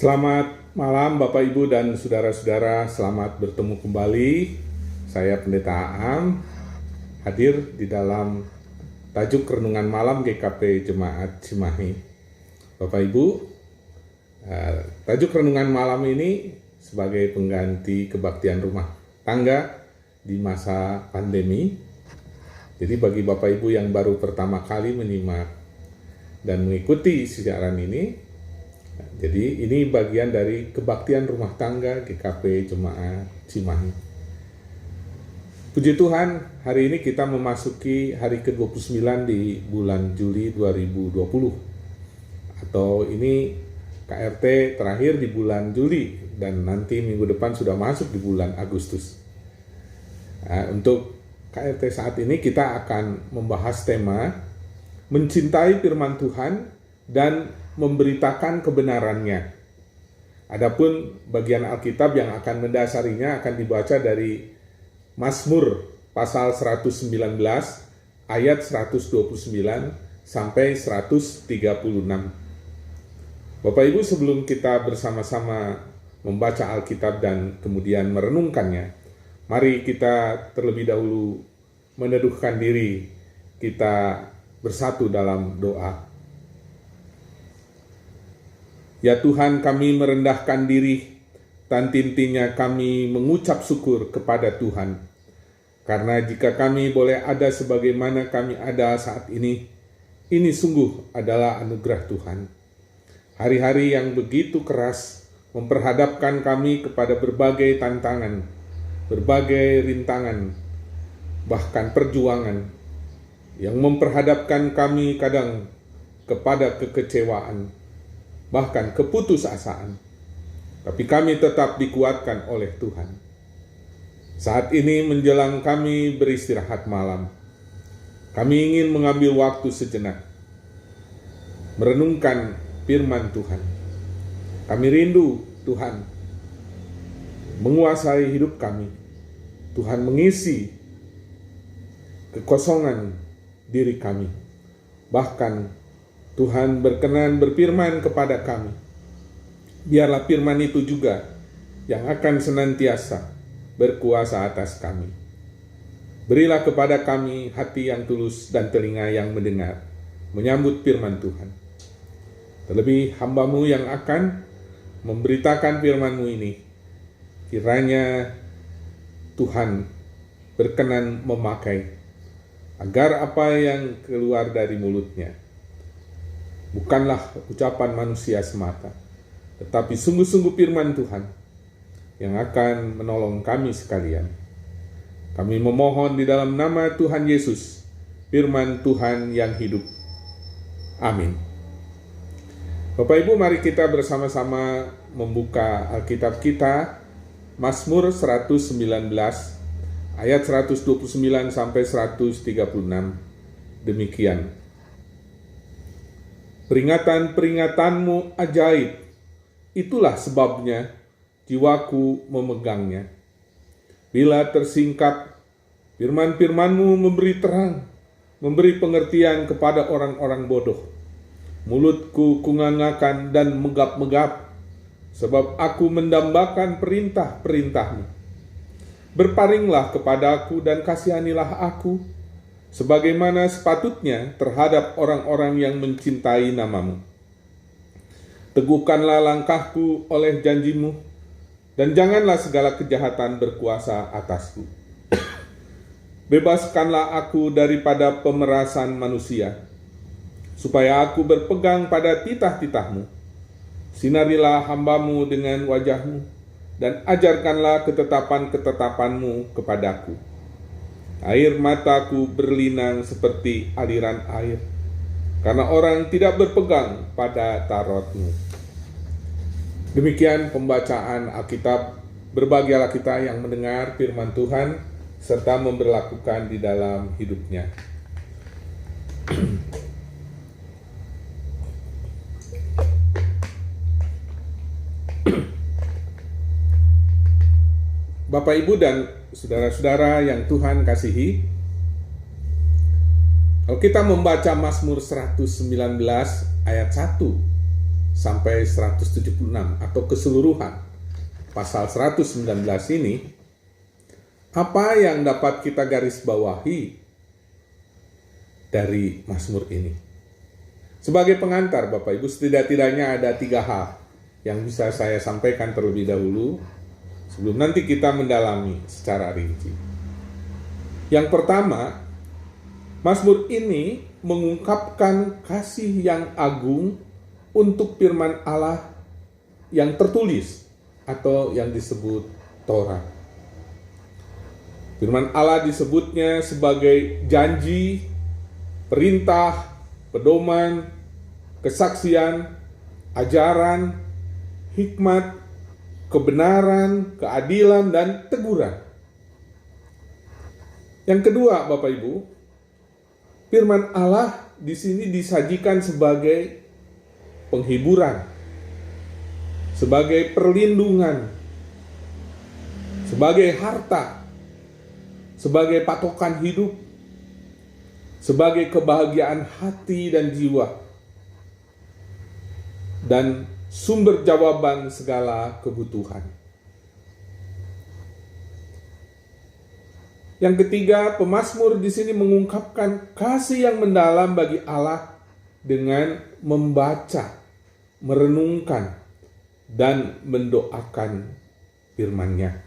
Selamat malam Bapak Ibu dan saudara-saudara, selamat bertemu kembali. Saya Pendeta Aam hadir di dalam tajuk renungan malam GKP Jemaat Cimahi. Bapak Ibu, tajuk renungan malam ini sebagai pengganti kebaktian rumah tangga di masa pandemi. Jadi bagi Bapak Ibu yang baru pertama kali menyimak dan mengikuti siaran ini, jadi ini bagian dari kebaktian rumah tangga GKP Jemaat Cimahi. Puji Tuhan, hari ini kita memasuki hari ke-29 di bulan Juli 2020. Atau ini KRT terakhir di bulan Juli dan nanti minggu depan sudah masuk di bulan Agustus. Untuk KRT saat ini kita akan membahas tema mencintai firman Tuhan dan memberitakan kebenarannya. Adapun bagian Alkitab yang akan mendasarinya akan dibaca dari Mazmur pasal 119 ayat 129 sampai 136. Bapak Ibu, sebelum kita bersama-sama membaca Alkitab dan kemudian merenungkannya, mari kita terlebih dahulu meneduhkan diri, kita bersatu dalam doa. Ya Tuhan, kami merendahkan diri, tantintinya kami mengucap syukur kepada Tuhan. Karena jika kami boleh ada sebagaimana kami ada saat ini sungguh adalah anugerah Tuhan. Hari-hari yang begitu keras memperhadapkan kami kepada berbagai tantangan, berbagai rintangan, bahkan perjuangan, yang memperhadapkan kami kadang kepada kekecewaan, bahkan keputusasaan. Tapi kami tetap dikuatkan oleh Tuhan. Saat ini menjelang kami beristirahat malam, kami ingin mengambil waktu sejenak, merenungkan firman Tuhan. Kami rindu Tuhan menguasai hidup kami. Tuhan mengisi kekosongan diri kami. Bahkan Tuhan berkenan berfirman kepada kami. Biarlah firman itu juga yang akan senantiasa berkuasa atas kami. Berilah kepada kami hati yang tulus dan telinga yang mendengar, menyambut firman Tuhan. Terlebih hamba-Mu yang akan memberitakan firman-Mu ini, kiranya Tuhan berkenan memakai, agar apa yang keluar dari mulutnya bukanlah ucapan manusia semata, tetapi sungguh-sungguh firman Tuhan yang akan menolong kami sekalian. Kami memohon di dalam nama Tuhan Yesus, firman Tuhan yang hidup. Amin. Bapak Ibu, mari kita bersama-sama membuka Alkitab kita, Mazmur 119 ayat 129 sampai 136. Demikian. Peringatan-peringatanmu ajaib, itulah sebabnya jiwaku memegangnya. Bila tersingkap, firman-firmanmu memberi terang, memberi pengertian kepada orang-orang bodoh. Mulutku kungangakan dan megap-megap, sebab aku mendambakan perintah-perintahmu. Berparinglah kepadaku dan kasihanilah aku, sebagaimana sepatutnya terhadap orang-orang yang mencintai nama-Mu. Teguhkanlah langkahku oleh janji-Mu, dan janganlah segala kejahatan berkuasa atasku. Bebaskanlah aku daripada pemerasan manusia, supaya aku berpegang pada titah-titah-Mu. Sinarilah hamba-Mu dengan wajah-Mu, dan ajarkanlah ketetapan-ketetapan-Mu kepadaku. Air mataku berlinang seperti aliran air, karena orang tidak berpegang pada Taurat-Mu. Demikian pembacaan Alkitab. Berbahagialah kita yang mendengar firman Tuhan, serta memberlakukan di dalam hidupnya. Bapak, Ibu, dan saudara-saudara yang Tuhan kasihi, kalau kita membaca Mazmur 119 ayat 1 sampai 176 atau keseluruhan pasal 119 ini, apa yang dapat kita garis bawahi dari Mazmur ini? Sebagai pengantar Bapak Ibu, setidak-tidaknya ada 3 hal yang bisa saya sampaikan terlebih dahulu sebelum nanti kita mendalami secara rinci. Yang pertama, Mazmur ini mengungkapkan kasih yang agung untuk firman Allah yang tertulis atau yang disebut Taurat. Firman Allah disebutnya sebagai janji, perintah, pedoman, kesaksian, ajaran, hikmat, kebenaran, keadilan, dan teguran. Yang kedua, Bapak Ibu, firman Allah di sini disajikan sebagai penghiburan, sebagai perlindungan, sebagai harta, sebagai patokan hidup, sebagai kebahagiaan hati dan jiwa, dan sumber jawaban segala kebutuhan. Yang ketiga, pemazmur di sini mengungkapkan kasih yang mendalam bagi Allah dengan membaca, merenungkan, dan mendoakan firman-Nya.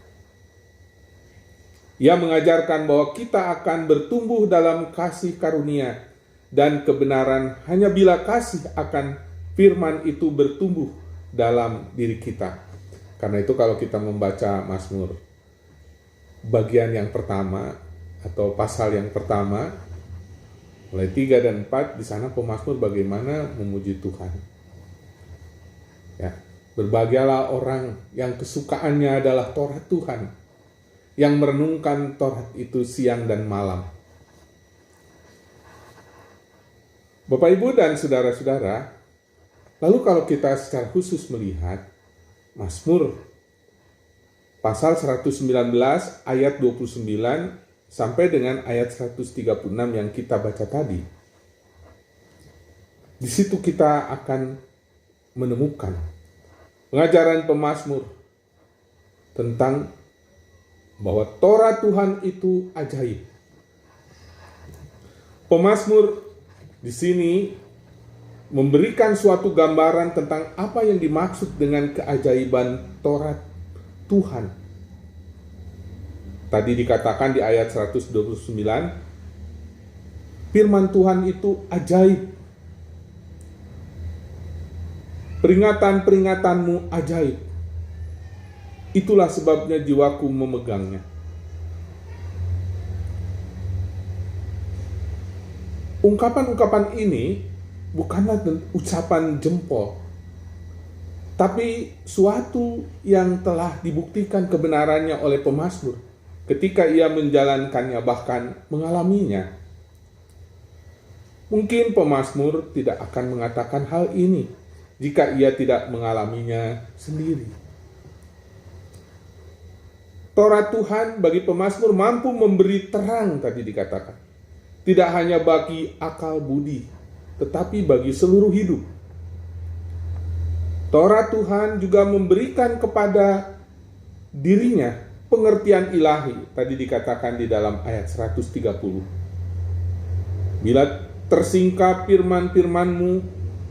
Ia mengajarkan bahwa kita akan bertumbuh dalam kasih karunia dan kebenaran hanya bila kasih akan firman itu bertumbuh dalam diri kita. Karena itu kalau kita membaca Mazmur bagian yang pertama atau pasal yang pertama, mulai 3 dan 4, di sana pemazmur bagaimana memuji Tuhan. Ya, berbahagialah orang yang kesukaannya adalah Taurat Tuhan, yang merenungkan Taurat itu siang dan malam. Bapak, Ibu, dan saudara-saudara, lalu kalau kita secara khusus melihat Mazmur pasal 119 ayat 29 sampai dengan ayat 136 yang kita baca tadi, di situ kita akan menemukan pengajaran pemazmur tentang bahwa Taurat Tuhan itu ajaib. Pemazmur di sini memberikan suatu gambaran tentang apa yang dimaksud dengan keajaiban Taurat Tuhan. Tadi dikatakan di ayat 129, firman Tuhan itu ajaib. Peringatan-peringatanmu ajaib. Itulah sebabnya jiwaku memegangnya. Ungkapan-ungkapan ini bukanlah ucapan jempol, tapi suatu yang telah dibuktikan kebenarannya oleh pemazmur ketika ia menjalankannya, bahkan mengalaminya. Mungkin pemazmur tidak akan mengatakan hal ini jika ia tidak mengalaminya sendiri. Taurat Tuhan bagi pemazmur mampu memberi terang, tadi dikatakan. Tidak hanya bagi akal budi, tetapi bagi seluruh hidup. Taurat Tuhan juga memberikan kepada dirinya pengertian ilahi, tadi dikatakan di dalam ayat 130. Bila tersingkap firman-firman-Mu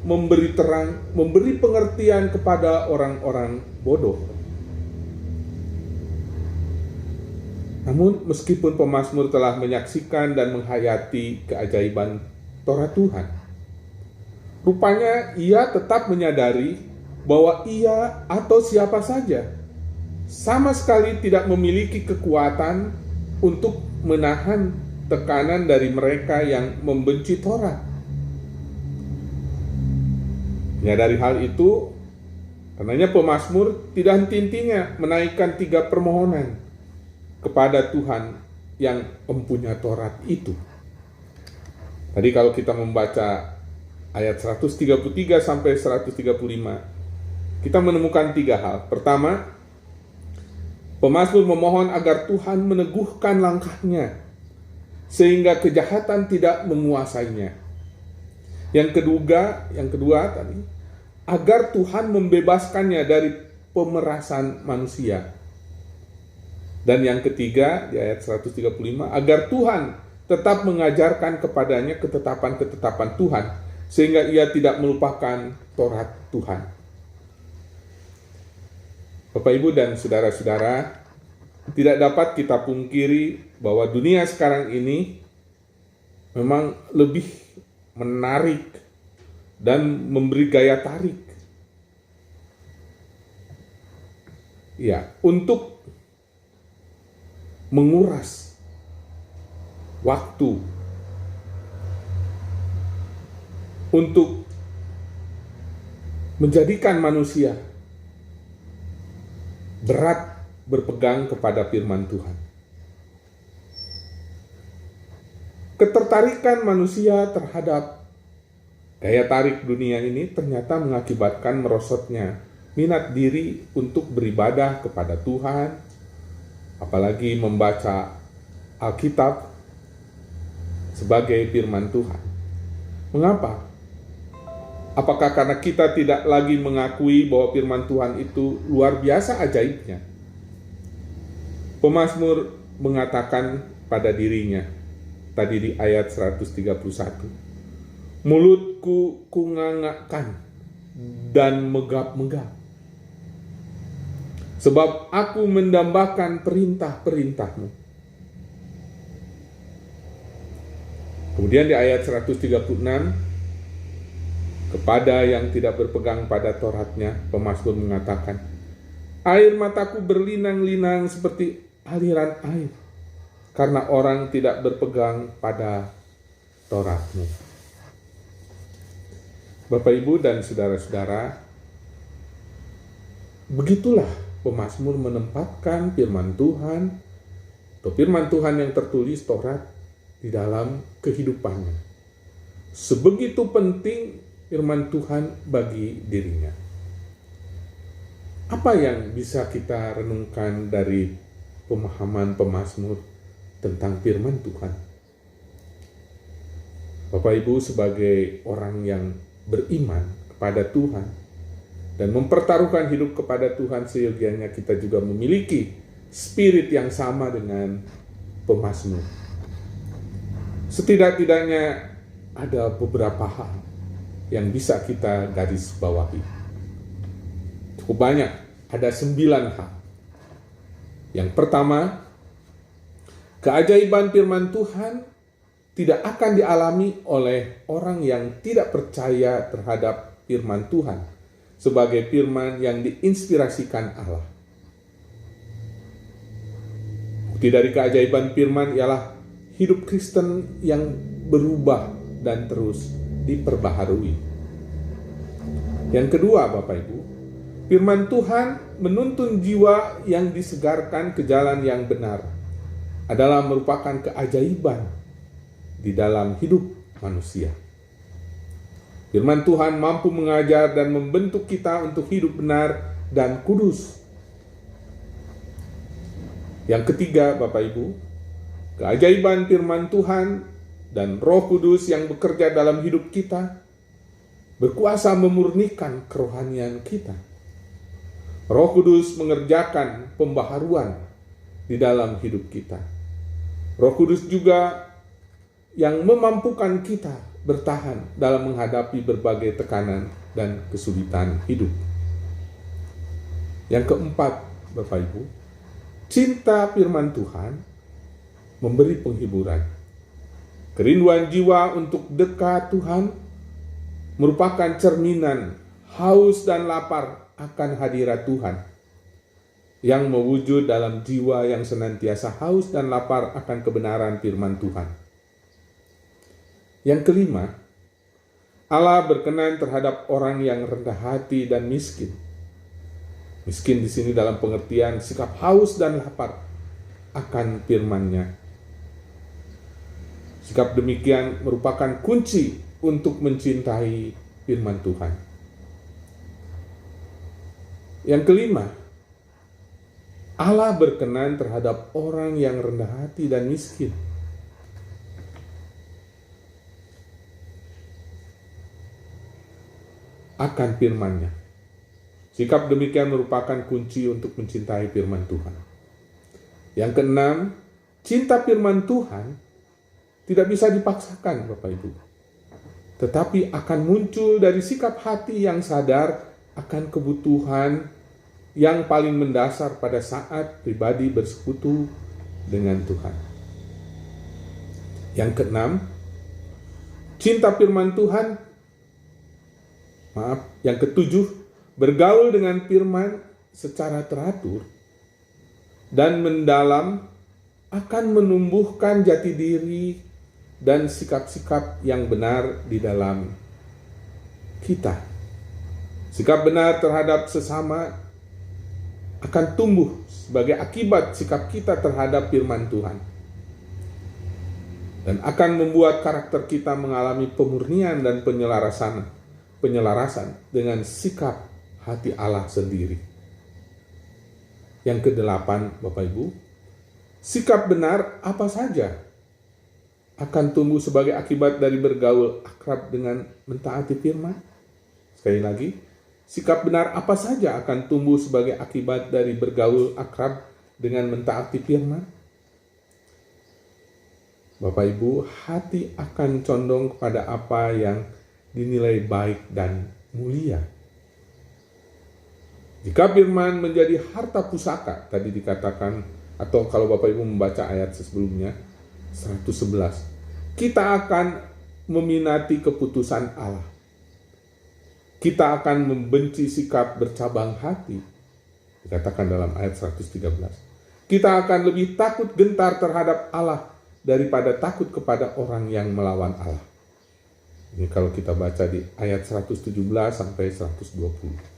memberi terang, memberi pengertian kepada orang-orang bodoh. Namun meskipun pemazmur telah menyaksikan dan menghayati keajaiban Taurat Tuhan, rupanya ia tetap menyadari bahwa ia atau siapa saja sama sekali tidak memiliki kekuatan untuk menahan tekanan dari mereka yang membenci Taurat. Menyadari hal itu, karenanya pemazmur tidak henti-hentinya menaikkan 3 permohonan kepada Tuhan yang mempunyai Taurat itu. Tadi kalau kita membaca ayat 133 sampai 135, kita menemukan 3 hal. Pertama, pemazmur memohon agar Tuhan meneguhkan langkahnya sehingga kejahatan tidak menguasainya. Yang kedua tadi, agar Tuhan membebaskannya dari pemerasan manusia. Dan yang ketiga di ayat 135, agar Tuhan tetap mengajarkan kepadanya ketetapan-ketetapan Tuhan, sehingga ia tidak melupakan Taurat Tuhan. Bapak, Ibu, dan saudara-saudara, tidak dapat kita pungkiri bahwa dunia sekarang ini memang lebih menarik dan memberi gaya tarik, ya, untuk menguras waktu, untuk menjadikan manusia berat berpegang kepada firman Tuhan. Ketertarikan manusia terhadap gaya tarik dunia ini ternyata mengakibatkan merosotnya minat diri untuk beribadah kepada Tuhan, apalagi membaca Alkitab sebagai firman Tuhan. Mengapa? Apakah karena kita tidak lagi mengakui bahwa firman Tuhan itu luar biasa ajaibnya? Pemazmur mengatakan pada dirinya, tadi di ayat 131, mulutku kungangakkan dan megap-megap, sebab aku mendambakan perintah-perintahmu. Kemudian di ayat 136, kepada yang tidak berpegang pada Tauratnya, pemazmur mengatakan, air mataku berlinang-linang seperti aliran air, karena orang tidak berpegang pada Taurat-Mu. Bapak, Ibu, dan saudara-saudara, begitulah pemazmur menempatkan firman Tuhan, atau firman Tuhan yang tertulis Taurat, di dalam kehidupannya. Sebegitu penting firman Tuhan bagi dirinya. Apa yang bisa kita renungkan dari pemahaman pemazmur tentang firman Tuhan? Bapak, Ibu, sebagai orang yang beriman kepada Tuhan dan mempertaruhkan hidup kepada Tuhan, seyogianya kita juga memiliki spirit yang sama dengan pemazmur. Setidak-tidaknya ada beberapa hal yang bisa kita garis bawahi. Cukup banyak, ada 9 hal. Yang pertama, keajaiban firman Tuhan tidak akan dialami oleh orang yang tidak percaya terhadap firman Tuhan sebagai firman yang diinspirasikan Allah. Bukti dari keajaiban firman ialah hidup Kristen yang berubah dan terus diperbaharui. Yang kedua, Bapak, Ibu, firman Tuhan menuntun jiwa yang disegarkan ke jalan yang benar adalah merupakan keajaiban di dalam hidup manusia. Firman Tuhan mampu mengajar dan membentuk kita untuk hidup benar dan kudus. Yang ketiga, Bapak, Ibu, keajaiban firman Tuhan dan Roh Kudus yang bekerja dalam hidup kita berkuasa memurnikan kerohanian kita. Roh Kudus mengerjakan pembaharuan di dalam hidup kita. Roh Kudus juga yang memampukan kita bertahan dalam menghadapi berbagai tekanan dan kesulitan hidup. Yang keempat, Bapak, Ibu, cinta firman Tuhan memberi penghiburan. Kerinduan jiwa untuk dekat Tuhan merupakan cerminan haus dan lapar akan hadirat Tuhan yang mewujud dalam jiwa yang senantiasa haus dan lapar akan kebenaran firman Tuhan. Yang kelima, Allah berkenan terhadap orang yang rendah hati dan miskin. Miskin di sini dalam pengertian sikap haus dan lapar akan firman-Nya. Sikap demikian merupakan kunci untuk mencintai firman Tuhan. Yang kelima, Allah berkenan terhadap orang yang rendah hati dan miskin. akan firman-Nya. Sikap demikian merupakan kunci untuk mencintai firman Tuhan. Yang keenam, cinta firman Tuhan tidak bisa dipaksakan, Bapak Ibu, tetapi akan muncul dari sikap hati yang sadar akan kebutuhan yang paling mendasar pada saat pribadi bersekutu dengan Tuhan. Yang keenam, cinta firman Tuhan, yang ketujuh, bergaul dengan firman secara teratur dan mendalam akan menumbuhkan jati diri dan sikap-sikap yang benar di dalam kita. Sikap benar terhadap sesama akan tumbuh sebagai akibat sikap kita terhadap firman Tuhan, dan akan membuat karakter kita mengalami pemurnian dan penyelarasan dengan sikap hati Allah sendiri. Yang kedelapan, Bapak Ibu, sikap benar apa saja akan tumbuh sebagai akibat dari bergaul akrab dengan mentaati firman. Sekali lagi, sikap benar apa saja akan tumbuh sebagai akibat dari bergaul akrab dengan mentaati firman. Bapak Ibu, hati akan condong kepada apa yang dinilai baik dan mulia. Jika firman menjadi harta pusaka, tadi dikatakan, atau kalau Bapak Ibu membaca ayat sebelumnya, 111, kita akan meminati keputusan Allah. Kita akan membenci sikap bercabang hati, dikatakan dalam ayat 113. Kita akan lebih takut gentar terhadap Allah daripada takut kepada orang yang melawan Allah. Ini kalau kita baca di ayat 117 sampai 120.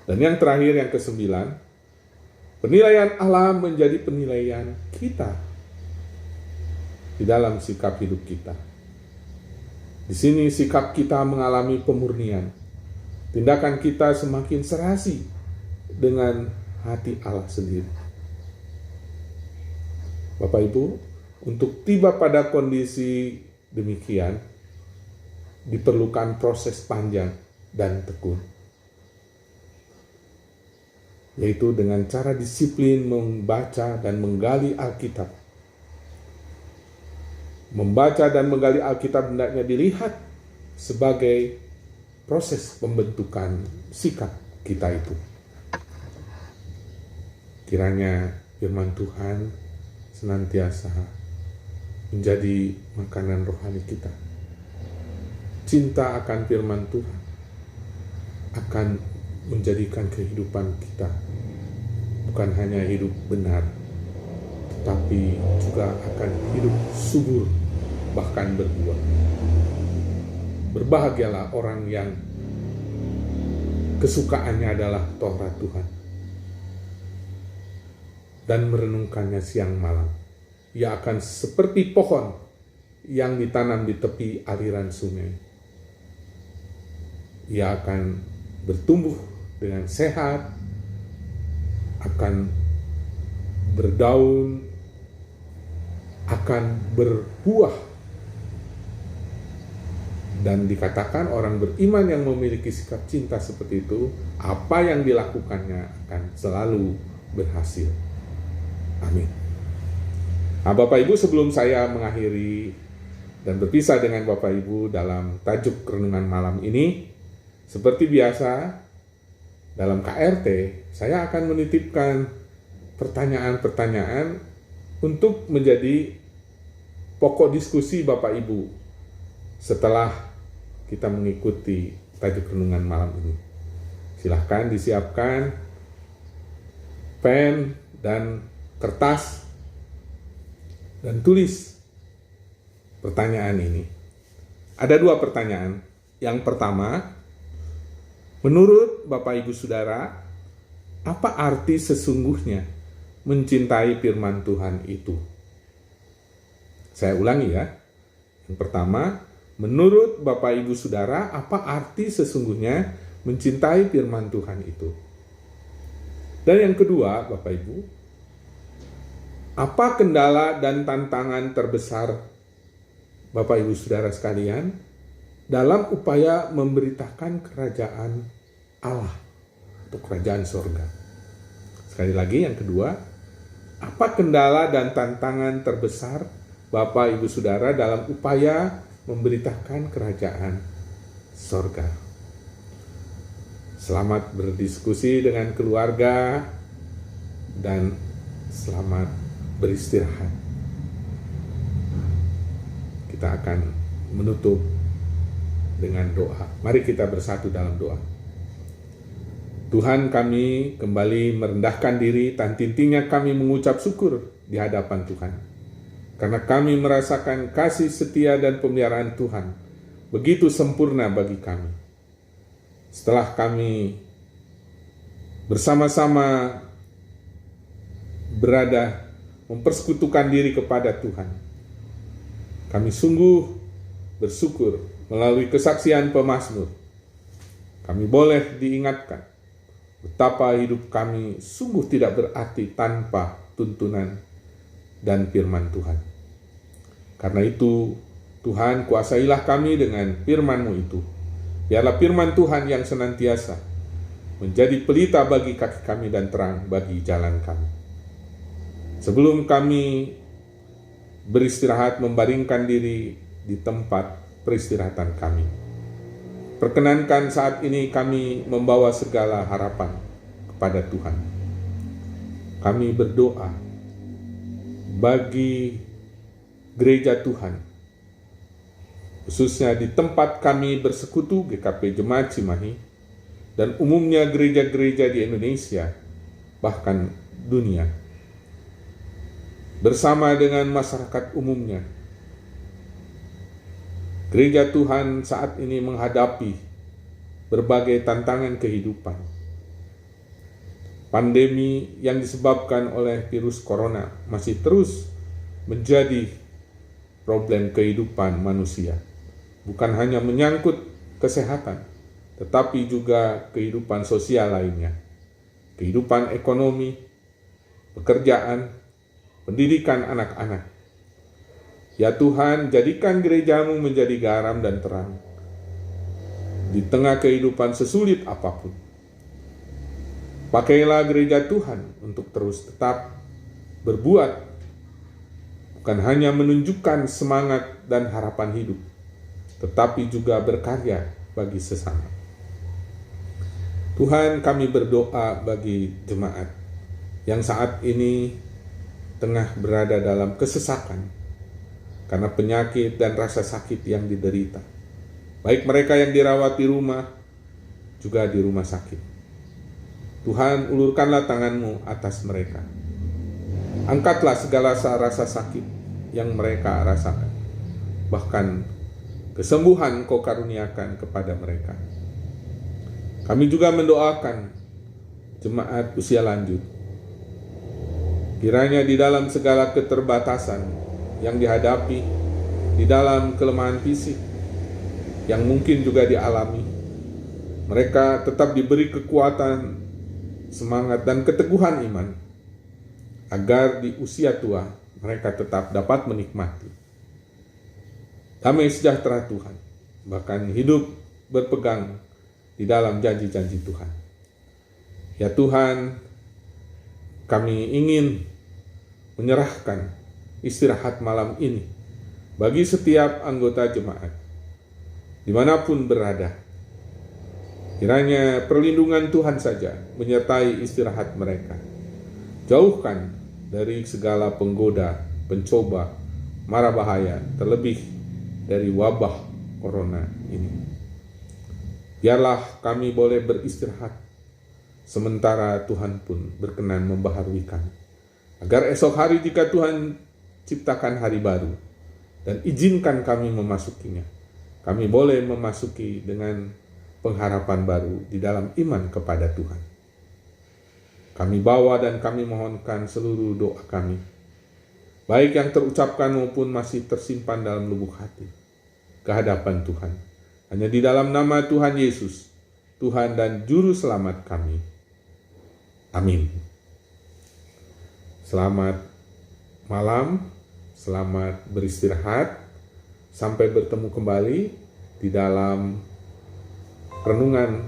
Dan yang terakhir, yang ke-9, penilaian Allah menjadi penilaian kita di dalam sikap hidup kita. Di sini sikap kita mengalami pemurnian. Tindakan kita semakin serasi dengan hati Allah sendiri. Bapak Ibu, untuk tiba pada kondisi demikian, diperlukan proses panjang dan tekun, yaitu dengan cara disiplin membaca dan menggali Alkitab. Membaca dan menggali Alkitab hendaknya dilihat sebagai proses pembentukan sikap kita itu. Kiranya firman Tuhan senantiasa menjadi makanan rohani kita. Cinta akan firman Tuhan akan menjadikan kehidupan kita bukan hanya hidup benar, tetapi juga akan hidup subur, bahkan berbuah. Berbahagialah orang yang kesukaannya adalah Taurat Tuhan dan merenungkannya siang malam. Ia akan seperti pohon yang ditanam di tepi aliran sungai. Ia akan bertumbuh dengan sehat, akan berdaun, akan berbuah. Dan dikatakan orang beriman yang memiliki sikap cinta seperti itu, apa yang dilakukannya akan selalu berhasil. Amin. Nah, Bapak Ibu, sebelum saya mengakhiri dan berpisah dengan Bapak Ibu dalam tajuk renungan malam ini, seperti biasa dalam KRT, saya akan menitipkan pertanyaan-pertanyaan untuk menjadi pokok diskusi Bapak Ibu setelah kita mengikuti tajuk renungan malam ini. Silahkan disiapkan pen dan kertas dan tulis pertanyaan ini. Ada 2 pertanyaan. Yang pertama, menurut Bapak Ibu Saudara, apa arti sesungguhnya mencintai firman Tuhan itu? Saya ulangi ya. Yang pertama, menurut Bapak Ibu Saudara, apa arti sesungguhnya mencintai firman Tuhan itu? Dan yang kedua, Bapak Ibu, apa kendala dan tantangan terbesar Bapak Ibu Saudara sekalian dalam upaya memberitakan kerajaan Allah atau kerajaan sorga. Sekali lagi yang kedua, apa kendala dan tantangan terbesar Bapak Ibu Saudara dalam upaya memberitakan kerajaan sorga? Selamat berdiskusi dengan keluarga dan selamat beristirahat. Kita akan menutup dengan doa. Mari kita bersatu dalam doa. Tuhan, kami kembali merendahkan diri, tantintinya kami mengucap syukur di hadapan Tuhan. Karena kami merasakan kasih setia dan pemeliharaan Tuhan begitu sempurna bagi kami. Setelah kami bersama-sama berada mempersekutukan diri kepada Tuhan, kami sungguh bersyukur melalui kesaksian pemazmur. Kami boleh diingatkan betapa hidup kami sungguh tidak berarti tanpa tuntunan dan firman Tuhan. Karena itu, Tuhan, kuasailah kami dengan firman-Mu itu. Biarlah firman Tuhan yang senantiasa menjadi pelita bagi kaki kami dan terang bagi jalan kami. Sebelum kami beristirahat, membaringkan diri di tempat peristirahatan kami, perkenankan saat ini kami membawa segala harapan kepada Tuhan. Kami berdoa bagi gereja Tuhan, khususnya di tempat kami bersekutu GKP Jemaat Cimahi, dan umumnya gereja-gereja di Indonesia, bahkan dunia, bersama dengan masyarakat umumnya. Gereja Tuhan saat ini menghadapi berbagai tantangan kehidupan. Pandemi yang disebabkan oleh virus corona masih terus menjadi problem kehidupan manusia. Bukan hanya menyangkut kesehatan, tetapi juga kehidupan sosial lainnya. Kehidupan ekonomi, pekerjaan, pendidikan anak-anak. Ya Tuhan, jadikan gereja-Mu menjadi garam dan terang di tengah kehidupan sesulit apapun. Pakailah gereja Tuhan untuk terus tetap berbuat, bukan hanya menunjukkan semangat dan harapan hidup, tetapi juga berkarya bagi sesama. Tuhan, kami berdoa bagi jemaat yang saat ini tengah berada dalam kesesakan karena penyakit dan rasa sakit yang diderita. Baik mereka yang dirawat di rumah, juga di rumah sakit. Tuhan, ulurkanlah tangan-Mu atas mereka. Angkatlah segala rasa sakit yang mereka rasakan. Bahkan kesembuhan Kau karuniakan kepada mereka. Kami juga mendoakan jemaat usia lanjut. Kiranya di dalam segala keterbatasan yang dihadapi, di dalam kelemahan fisik yang mungkin juga dialami, mereka tetap diberi kekuatan, semangat, dan keteguhan iman, agar di usia tua mereka tetap dapat menikmati damai sejahtera Tuhan, bahkan hidup berpegang di dalam janji-janji Tuhan. Ya Tuhan, kami ingin menyerahkan istirahat malam ini bagi setiap anggota jemaat, dimanapun berada. Kiranya perlindungan Tuhan saja menyertai istirahat mereka. Jauhkan dari segala penggoda, pencoba, mara bahaya, terlebih dari wabah corona ini. Biarlah kami boleh beristirahat, sementara Tuhan pun berkenan membaharui kami. Agar esok hari jika Tuhan ciptakan hari baru dan izinkan kami memasukinya, kami boleh memasuki dengan pengharapan baru di dalam iman kepada Tuhan. Kami bawa dan kami mohonkan seluruh doa kami, baik yang terucapkan maupun masih tersimpan dalam lubuk hati, ke hadapan Tuhan. Hanya di dalam nama Tuhan Yesus, Tuhan dan Juru Selamat kami. Amin. Selamat malam, selamat beristirahat, sampai bertemu kembali di dalam renungan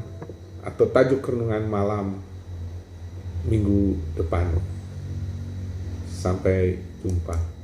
atau tajuk renungan malam minggu depan. Sampai jumpa.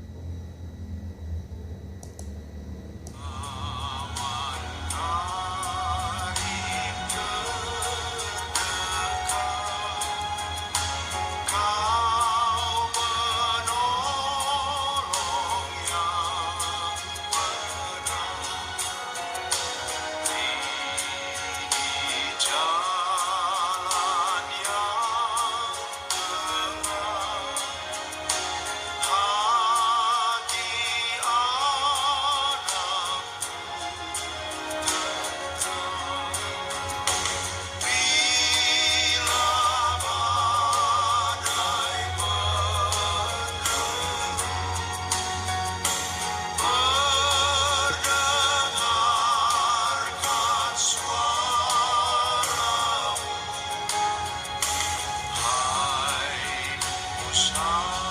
Hai,